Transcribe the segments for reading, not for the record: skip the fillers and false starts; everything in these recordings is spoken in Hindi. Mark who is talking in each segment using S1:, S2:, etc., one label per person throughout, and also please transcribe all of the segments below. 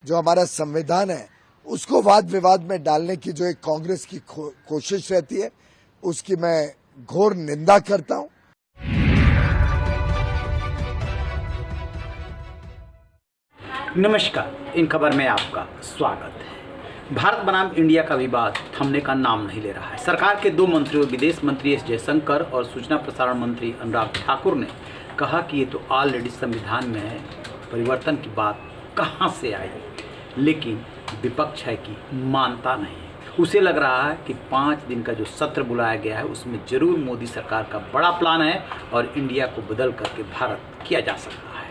S1: जो हमारा संविधान है उसको वाद विवाद में डालने की जो एक कांग्रेस की कोशिश रहती है, उसकी मैं घोर निंदा करता हूं।
S2: नमस्कार, इन खबर में आपका स्वागत है। भारत बनाम इंडिया का विवाद थमने का नाम नहीं ले रहा है। सरकार के दो मंत्रियों, विदेश मंत्री एस जयशंकर और सूचना प्रसारण मंत्री अनुराग ठाकुर ने कहा कि ये तो ऑलरेडी संविधान में है, परिवर्तन की बात कहाँ से आई। लेकिन विपक्ष है कि मानता नहीं है। उसे लग रहा है कि 5 दिन का जो सत्र बुलाया गया है उसमें जरूर मोदी सरकार का बड़ा प्लान है और इंडिया को बदल करके भारत किया जा सकता है।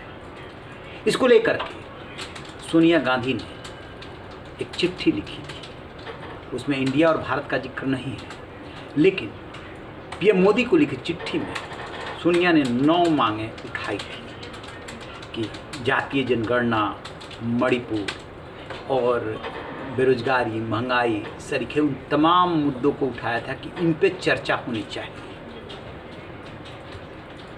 S2: इसको लेकर के सोनिया गांधी ने एक चिट्ठी लिखी थी, उसमें इंडिया और भारत का जिक्र नहीं है, लेकिन पीएम मोदी को लिखी चिट्ठी में सोनिया ने 9 मांगें उठाई थी कि जातीय जनगणना, मणिपुर और बेरोजगारी, महंगाई सरीखे उन तमाम मुद्दों को उठाया था कि इन पे चर्चा होनी चाहिए।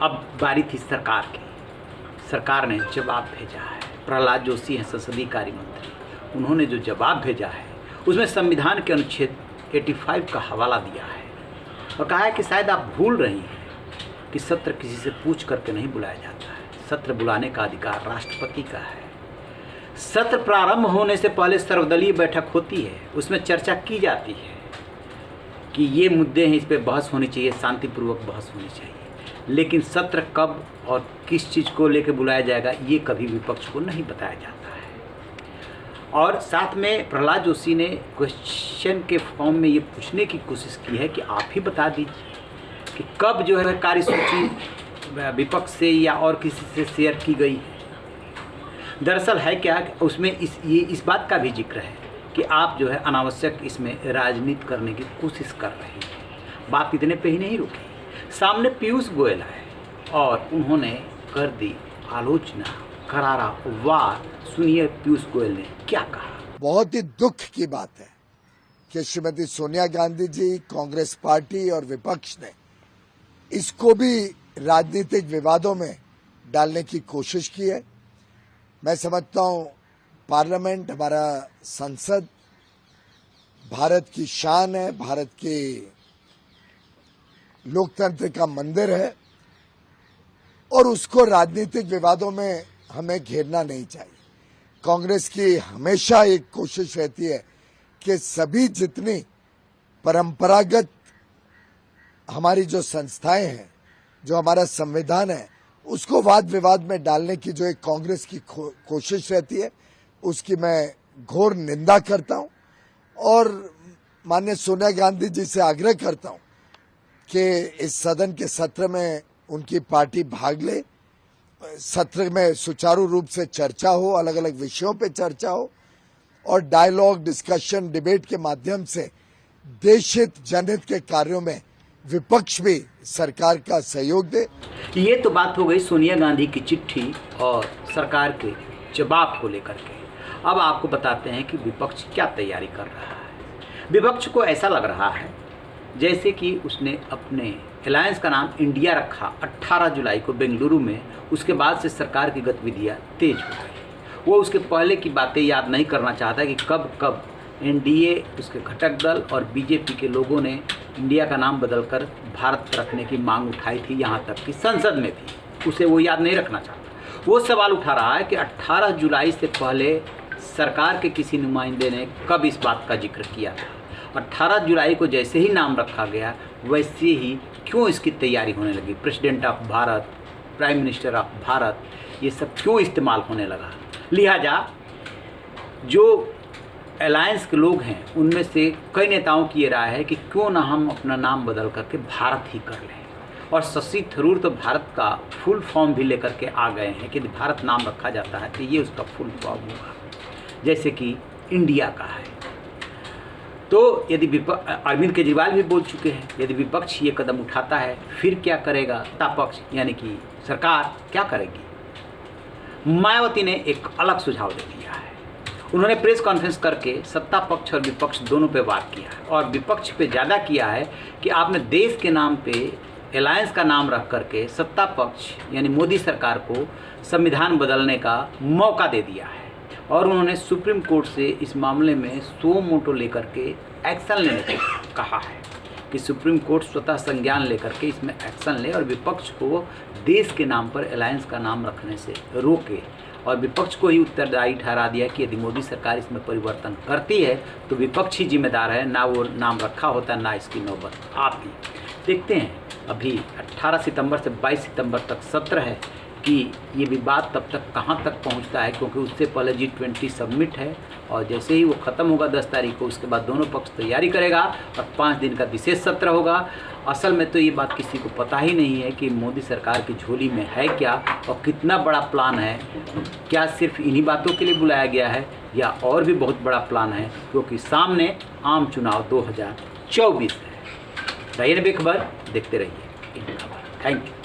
S2: अब बारी थी सरकार की। सरकार ने जवाब भेजा है। प्रहलाद जोशी हैं संसदीय कार्य मंत्री, उन्होंने जो जवाब भेजा है उसमें संविधान के अनुच्छेद 85 का हवाला दिया है और कहा है कि शायद आप भूल रही हैं कि सत्र किसी से पूछ करके नहीं बुलाया जाता है। सत्र बुलाने का अधिकार राष्ट्रपति का है। सत्र प्रारंभ होने से पहले सर्वदलीय बैठक होती है, उसमें चर्चा की जाती है कि ये मुद्दे हैं, इस पर बहस होनी चाहिए, शांतिपूर्वक बहस होनी चाहिए। लेकिन सत्र कब और किस चीज़ को लेकर बुलाया जाएगा ये कभी विपक्ष को नहीं बताया जाता है। और साथ में प्रहलाद जोशी ने क्वेश्चन के फॉर्म में ये पूछने की कोशिश की है कि आप ही बता दीजिए कि कब जो है कार्यसूची विपक्ष से या और किसी से शेयर की गई है। दरअसल है क्या, उसमें इस बात का भी जिक्र है कि आप जो है अनावश्यक इसमें राजनीति करने की कोशिश कर रही हैं। बात इतने पे ही नहीं रुकी, सामने पीयूष गोयल है और उन्होंने कर दी आलोचना, करारा वार। सुनिए पीयूष गोयल ने क्या कहा।
S1: बहुत ही दुख की बात है कि श्रीमती सोनिया गांधी जी, कांग्रेस पार्टी और विपक्ष ने इसको भी राजनीतिक विवादों में डालने की कोशिश की है। मैं समझता हूं पार्लियामेंट, हमारा संसद भारत की शान है, भारत के लोकतंत्र का मंदिर है और उसको राजनीतिक विवादों में हमें घेरना नहीं चाहिए। कांग्रेस की हमेशा एक कोशिश रहती है कि सभी जितनी परंपरागत हमारी जो संस्थाएं हैं, जो हमारा संविधान है, उसको वाद विवाद में डालने की जो एक कांग्रेस की कोशिश रहती है, उसकी मैं घोर निंदा करता हूं और माननीय सोनिया गांधी जी से आग्रह करता हूं कि इस सदन के सत्र में उनकी पार्टी भाग ले, सत्र में सुचारू रूप से चर्चा हो, अलग अलग विषयों पे चर्चा हो और डायलॉग, डिस्कशन, डिबेट के माध्यम से देश हित, जनहित के कार्यों में विपक्ष भी सरकार का सहयोग दे।
S2: ये तो बात हो गई सोनिया गांधी की चिट्ठी और सरकार के जवाब को लेकर के। अब आपको बताते हैं कि विपक्ष क्या तैयारी कर रहा है। विपक्ष को ऐसा लग रहा है जैसे कि उसने अपने अलायंस का नाम इंडिया रखा 18 जुलाई को बेंगलुरु में, उसके बाद से सरकार की गतिविधियां तेज हो गई। वो उसके पहले की बातें याद नहीं करना चाहता कि कब कब एनडीए, उसके घटक दल और बीजेपी के लोगों ने इंडिया का नाम बदलकर भारत रखने की मांग उठाई थी, यहाँ तक कि संसद में भी। उसे वो याद नहीं रखना चाहता। वो सवाल उठा रहा है कि 18 जुलाई से पहले सरकार के किसी नुमाइंदे ने कब इस बात का जिक्र किया था। 18 जुलाई को जैसे ही नाम रखा गया वैसे ही क्यों इसकी तैयारी होने लगी। President of Bharat, prime minister of Bharat, ये सब क्यों इस्तेमाल होने लगा। लिहाजा जो अलायंस के लोग हैं उनमें से कई नेताओं की ये राय है कि क्यों ना हम अपना नाम बदल करके भारत ही कर लें। और शशि थरूर तो भारत का फुल फॉर्म भी लेकर के आ गए हैं कि यदि भारत नाम रखा जाता है तो ये उसका फुल फॉर्म होगा, जैसे कि इंडिया का है। तो यदि अरविंद केजरीवाल भी बोल चुके हैं, यदि विपक्ष ये कदम उठाता है फिर क्या करेगा सत्ता पक्ष, यानी कि सरकार क्या करेगी। मायावती ने एक अलग सुझाव दे दिया है। उन्होंने प्रेस कॉन्फ्रेंस करके सत्ता पक्ष और विपक्ष दोनों पे वार किया है और विपक्ष पे ज़्यादा किया है कि आपने देश के नाम पे अलायंस का नाम रख करके सत्ता पक्ष यानी मोदी सरकार को संविधान बदलने का मौका दे दिया है और उन्होंने सुप्रीम कोर्ट से इस मामले में सो मोटो लेकर के एक्शन लेने को कहा है कि सुप्रीम कोर्ट स्वतः संज्ञान लेकर के इसमें एक्शन ले और विपक्ष को देश के नाम पर अलायंस का नाम रखने से रोके, और विपक्ष को ही उत्तरदायी ठहरा दिया कि यदि मोदी सरकार इसमें परिवर्तन करती है तो विपक्ष ही जिम्मेदार है, ना वो नाम रखा होता, ना इसकी नौबत आती। देखते हैं, अभी 18 सितंबर से 22 सितंबर तक सत्र है कि ये विवाद तब तक कहाँ तक पहुँचता है, क्योंकि उससे पहले G20 सबमिट है और जैसे ही वो ख़त्म होगा 10 तारीख को, उसके बाद दोनों पक्ष तैयारी करेगा और 5 दिन का विशेष सत्र होगा। असल में तो ये बात किसी को पता ही नहीं है कि मोदी सरकार की झोली में है क्या और कितना बड़ा प्लान है, क्या सिर्फ इन्हीं बातों के लिए बुलाया गया है या और भी बहुत बड़ा प्लान है, क्योंकि सामने आम चुनाव 2024 है। रहिए बेखबर, देखते रहिए इन खबर। Thank you.